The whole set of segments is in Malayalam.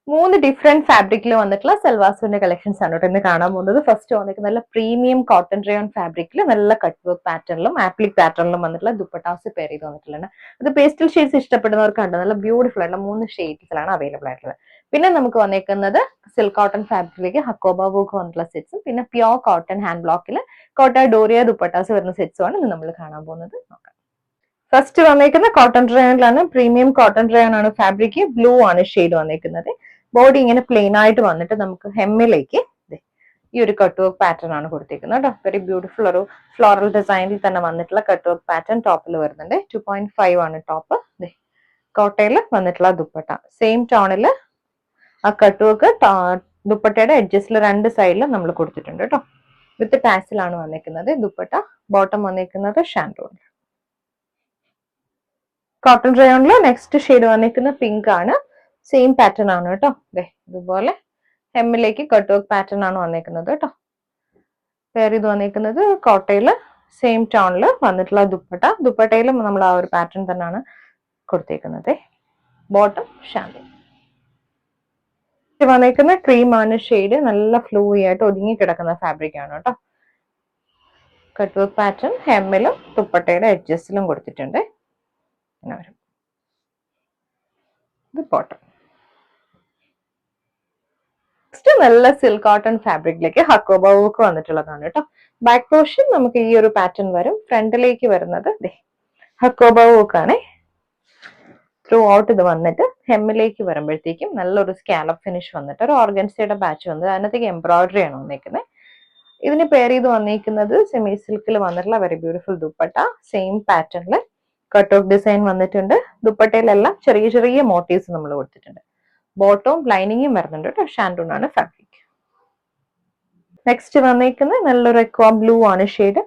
മൂന്ന് ഡിഫറെന്റ് ഫാബ്രിക്കിൽ വന്നിട്ടുള്ള സൽവാസുവിന്റെ കളക്ഷൻസ് ആണ് കേട്ടോ ഇന്ന് കാണാൻ പോകുന്നത്. ഫസ്റ്റ് വന്നിട്ട് നല്ല പ്രീമിയം കോട്ടൺ റയോൺ ഫാബ്രിക്കിൽ നല്ല കട്ട് വർക്ക് പാറ്റേണിലും ആപ്ലിക് പാറ്റേണിലും വന്നിട്ടുള്ള ദുപ്പട്ടാസ് പെയർ ചെയ്ത് വന്നിട്ടുള്ളത്. അത് പേസ്റ്റൽ ഷെയ്ഡ്സ് ഇഷ്ടപ്പെടുന്നവർക്കുണ്ട്. നല്ല ബ്യൂട്ടിഫുൾ ആയിട്ടുള്ള 3 ഷെയ്ഡ്സിലാണ് അവൈലബിൾ ആയിട്ടുള്ളത്. പിന്നെ നമുക്ക് വന്നേക്കുന്നത് സിൽക്ക് കോട്ടൺ ഫാബ്രിക്കിലേക്ക് ഹക്കോബ വർക്ക് വന്നിട്ടുള്ള സെറ്റ്സും പിന്നെ പ്യോർ കോട്ടൺ ഹാൻഡ് ബ്ലോക്കിൽ കോട്ട ഡോറിയ ദുപ്പട്ടാസ് വരുന്ന സെറ്റ്സും ആണ് ഇന്ന് നമ്മൾ കാണാൻ പോകുന്നത്. നോക്കാം. ഫസ്റ്റ് വന്നേക്കുന്ന കോട്ടൺ റയോണിലാണ്. പ്രീമിയം കോട്ടൺ റയോൺ ആണ് ഫാബ്രിക്. ബ്ലൂ ആണ് ഷെയ്ഡ് വന്നേക്കുന്നത്. ബോഡി ഇങ്ങനെ പ്ലെയിൻ ആയിട്ട് വന്നിട്ട് നമുക്ക് ഹെമ്മിലേക്ക് ഈ ഒരു കട്ട് വർക്ക് പാറ്റേൺ ആണ് കൊടുത്തേക്കുന്നത് കേട്ടോ. വെരി ബ്യൂട്ടിഫുൾ ഒരു ഫ്ലോറൽ ഡിസൈനിൽ തന്നെ വന്നിട്ടുള്ള കട്ട് വർക്ക് പാറ്റേൺ ടോപ്പിൽ വരുന്നുണ്ട്. 2.5 ആണ് ടോപ്പ്. കോട്ടയിൽ വന്നിട്ടുള്ള ദുപ്പട്ട സെയിം ടോണിൽ ആ കട്ട് വർക്ക് ദുപ്പട്ടയുടെ എഡ്ജസ്റ്റിൽ രണ്ട് സൈഡിലും നമ്മൾ കൊടുത്തിട്ടുണ്ട് കേട്ടോ. വിത്ത് ടാസിലാണ് വന്നിരിക്കുന്നത് ദുപ്പട്ട. ബോട്ടം വന്നിരിക്കുന്നത് ഷാൻഡോൺ. കോട്ടൺ റയോണില് നെക്സ്റ്റ് ഷെയ്ഡ് വന്നിരിക്കുന്ന പിങ്ക് ആണ്. സെയിം പാറ്റേൺ ആണ് കേട്ടോ. ഇതുപോലെ ഹെമ്മിലേക്ക് കട്ട് വർക്ക് പാറ്റേൺ ആണ് വന്നിരിക്കുന്നത് കേട്ടോ. വേറെ ഇത് വന്നിരിക്കുന്നത് കോട്ടയില് സെയിം ടോണില് വന്നിട്ടുള്ള ദുപ്പട്ട. ദുപ്പട്ടയിലും നമ്മൾ ആ ഒരു പാറ്റേൺ തന്നെയാണ് കൊടുത്തേക്കുന്നത്. ബോട്ടം ഷാൻഡോ. വന്നിരിക്കുന്ന ക്രീം ആണ് ഷെയ്ഡ്. നല്ല ഫ്ലൂയി ആയിട്ട് ഒതുങ്ങി കിടക്കുന്ന ഫാബ്രിക് ആണ് കേട്ടോ. കട്ട് വർക്ക് പാറ്റേൺ ഹെമ്മിലും ദുപ്പട്ടയുടെ എഡ്ജസ്റ്റിലും കൊടുത്തിട്ടുണ്ട്. ഇത് ബോട്ടം. നെക്സ്റ്റ് നല്ല സിൽക്ക് കോട്ടൺ ഫാബ്രിക്കിലേക്ക് ഹക്കോബ വർക്ക് വന്നിട്ടുള്ളതാണ് കേട്ടോ. ബാക്ക് പോർഷൻ നമുക്ക് ഈ ഒരു പാറ്റേൺ വരും. ഫ്രണ്ടിലേക്ക് വരുന്നത് ഹക്കോബ വർക്ക് ആണ്. ത്രൂ ഔട്ട് ഇത് വന്നിട്ട് ഹെമ്മിലേക്ക് വരുമ്പോഴത്തേക്കും നല്ലൊരു സ്കാലപ്പ് ഫിനിഷ് വന്നിട്ട് ഒരു ഓർഗൻസയുടെ ബാച്ച് വന്നിട്ട് അതിനകത്തേക്ക് എംബ്രോയിഡറി ആണ് വന്നിരിക്കുന്നത്. ഇതിന് പെയർ ചെയ്ത് വന്നിരിക്കുന്നത് സെമി സിൽക്കിൽ വന്നിട്ടുള്ള വെരി ബ്യൂട്ടിഫുൾ ദുപ്പട്ട. സെയിം പാറ്റേണിൽ കട്ട് ഓഫ് ഡിസൈൻ വന്നിട്ടുണ്ട്. ദുപ്പട്ടയിലെല്ലാം ചെറിയ ചെറിയ മോട്ടീവ്സ് നമ്മൾ കൊടുത്തിട്ടുണ്ട്. ബോട്ടവും ലൈനിങ്ങും വരുന്നുണ്ട് കേട്ടോ. ഷാൻഡൂൺ ആണ് ഫാബ്രിക്. നെക്സ്റ്റ് വന്നിരിക്കുന്നത് നല്ലൊരു എക്വാ ബ്ലൂ ആണ് ഷെയ്ഡ്.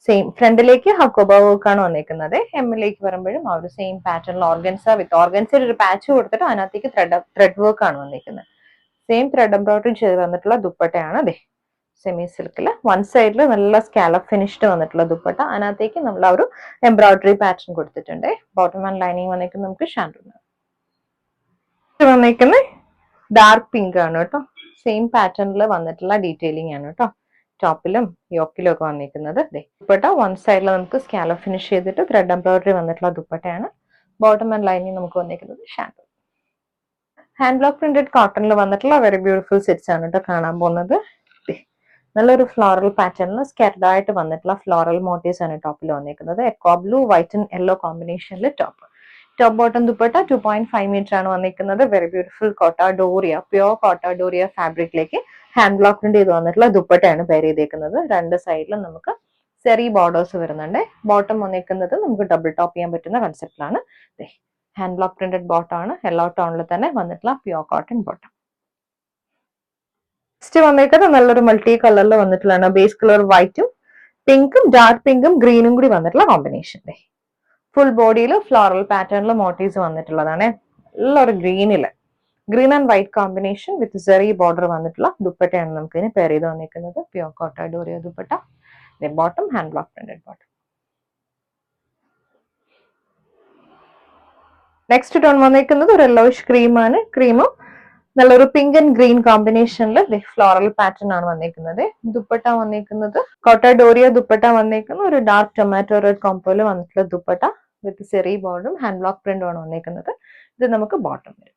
സെയിം ഫ്രണ്ടിലേക്ക് ഹക്കോബ വർക്ക് ആണ് വന്നിരിക്കുന്നത്. എമ്മിലേക്ക് വരുമ്പോഴും ആ ഒരു സെയിം പാറ്റേണിൽ ഓർഗൻസ വിത്ത് ഓർഗൻസയിൽ ഒരു പാച്ച് കൊടുത്തിട്ട് അതിനകത്തേക്ക് ത്രെഡ് വർക്ക് ആണ് വന്നിരിക്കുന്നത്. സെയിം ത്രെഡ് എംബ്രോയിഡറി ചെയ്ത് വന്നിട്ടുള്ള ദുപ്പട്ടയാണ്. അതെ സെമി സിൽക്കിൽ വൺ സൈഡിൽ നല്ല സ്കാലപ്പ് ഫിനിഷ്ഡ് വന്നിട്ടുള്ള ദുപ്പട്ട. അതിനകത്തേക്ക് നമ്മൾ ആ ഒരു എംബ്രോയിഡറി പാറ്റേൺ കൊടുത്തിട്ടുണ്ട്. ബോട്ടം ആൻഡ് ലൈനിങ് വന്നിരിക്കുന്നത് നമുക്ക് ഷാൻഡൂൺ വന്നിരിക്കുന്നത് ഡാർക്ക് പിങ്ക് ആണ് കേട്ടോ. സെയിം പാറ്റേണിൽ വന്നിട്ടുള്ള ഡീറ്റെയിലിംഗ് ആണ് കേട്ടോ. ടോപ്പിലും യോക്കിലും ഒക്കെ വന്നിരിക്കുന്നത്. ദുപ്പട്ട വൺ സൈഡിൽ നമുക്ക് സ്കാലപ്പ് ഫിനിഷ് ചെയ്തിട്ട് ത്രെഡ് എംബ്രോയിഡറി വന്നിട്ടുള്ള ദുപ്പട്ടയാണ്. ബോട്ടം ആൻഡ് ലൈനിങ് നമുക്ക് വന്നിരിക്കുന്നത് ഷാൻഡൂൺ. ഹാൻഡ് ബ്ലോക്ക് പ്രിന്റഡ് കോട്ടണിൽ വന്നിട്ടുള്ള വെരി ബ്യൂട്ടിഫുൾ സെറ്റ്സ് ആണ് കേട്ടോ കാണാൻ പോകുന്നത്. നല്ലൊരു ഫ്ലോറൽ പാറ്റേണിൽ സ്കെർഡായിട്ട് വന്നിട്ടുള്ള ഫ്ലോറൽ മോട്ടീവ്സ് ആണ് ടോപ്പിൽ വന്നിരിക്കുന്നത്. Aqua blue white and yellow കോമ്പിനേഷനിൽ ടോപ്പ് ബോട്ടം ദുപ്പട്ട 2.5 മീറ്റർ ആണ് വന്നിരിക്കുന്നത്. Very beautiful Kota Doria pure Kota Doria ഫാബ്രിക്കിലേക്ക് ഹാൻഡ് ബ്ലോക്ക് പ്രിന്റ് ചെയ്ത് വന്നിട്ടുള്ള ദുപ്പട്ടയാണ് പെയർ ചെയ്തേക്കുന്നത്. രണ്ട് സൈഡിലും നമുക്ക് സെറി ബോർഡേഴ്സ് വരുന്നുണ്ട്. ബോട്ടം വന്നിരിക്കുന്നത് നമുക്ക് ഡബിൾ ടോപ്പ് ചെയ്യാൻ പറ്റുന്ന കൺസെപ്റ്റിലാണ്. ഹാൻഡ് ബ്ലോക്ക് പ്രിന്റഡ് ബോട്ടം ആണ്. യെല്ലോ ടോണിൽ തന്നെ വന്നിട്ടുള്ള പ്യോർ കോട്ടൺ ബോട്ടം. നെക്സ്റ്റ് വന്നിരിക്കുന്നത് നല്ലൊരു മൾട്ടി കളറിൽ വന്നിട്ടുള്ളതാണ്. ബേസ് കളർ വൈറ്റും പിങ്കും ഡാർക്ക് പിങ്കും ഗ്രീനും കൂടി വന്നിട്ടുള്ള കോമ്പിനേഷൻ. ഫുൾ ബോഡിയിൽ ഫ്ലോറൽ പാറ്റേണിൽ മോട്ടീവ്സ് വന്നിട്ടുള്ളതാണ്. നല്ലൊരു green and white combination with സെറി ബോർഡർ വന്നിട്ടുള്ള ദുപ്പട്ടയാണ് നമുക്ക് ഇതിന് പെയർ ചെയ്ത് വന്നിരിക്കുന്നത്. Pure Kota Doria dupatta. Bottom hand block printed bottom. Next tone വന്നിരിക്കുന്നത് ഒരു യെല്ലോയിഷ് ക്രീം ആണ്. ക്രീമും നല്ലൊരു പിങ്ക് ആൻഡ് ഗ്രീൻ കോമ്പിനേഷനിൽ ഫ്ലോറൽ പാറ്റേൺ ആണ് വന്നിരിക്കുന്നത്. ദുപ്പട്ട വന്നിരിക്കുന്നത് കോട്ട ഡോറിയ ദുപ്പട്ട വന്നിരിക്കുന്നത് ഒരു ഡാർക്ക് ടൊമാറ്റോ റെഡ് കോമ്പോയിൽ വന്നിട്ടുള്ള ദുപ്പട്ട വിത്ത് സെറി ബോർഡറും ഹാൻഡ് ബ്ലോക്ക് പ്രിന്റും ആണ് വന്നിരിക്കുന്നത്. ഇത് നമുക്ക് ബോട്ടം വരും.